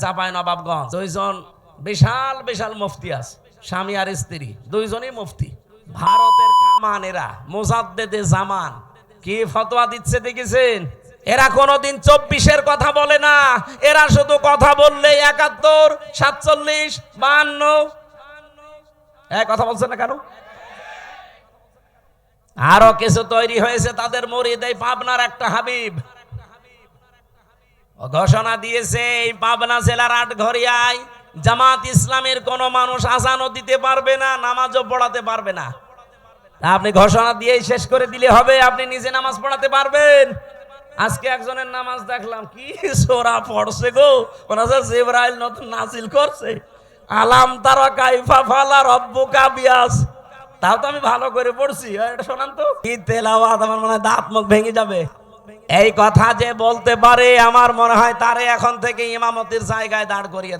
চাপাই নবাবগঞ্জ দুইজন বিশাল বিশাল মুফতি আছে, স্বামী আর স্ত্রী দুইজনই মুফতি। ভারতের কামানেরা মুজাদ্দেদে জামান কি ফতোয়া দিচ্ছে দেখেছেন? এরা কোনোদিন 24-এর কথা বলে না, এরা শুধু কথা বললে 71, 47, 52 কথা বলছেন না কেন? আরো কিছু তৈরি হয়েছে তাদের মুরিদ। এই পাবনার একটা হাবিব ঘোষণা দিয়েছে, এই পাবনা জেলার আটঘরিয়ায় জামাত ইসলামের কোন মানুষ আজানও দিতে পারবে না, নামাজও পড়াতে পারবে না। আপনি ঘোষণা দিয়েই শেষ করে দিলে হবে? আপনি নিজে নামাজ পড়াতে পারবেন? আজকে একজনের নামাজ দেখলাম, কি সূরা পড়ছে গো, ওনারা জিবরাইল নতুন নাজিল করছে, আলাম তারা কাইফা ফালা রব্বুকা বিয়াস। তাও তো আমি ভালো করে পড়ছি, এটা শোনান তো। কি তেলাওয়াত, আমার মনে হয় দাঁত মুখ ভেঙে যাবে। এই কথা যে বলতে পারে আমার মনে হয় তারে এখন থেকে ইমামতির জায়গায় দাঁড় করিয়ে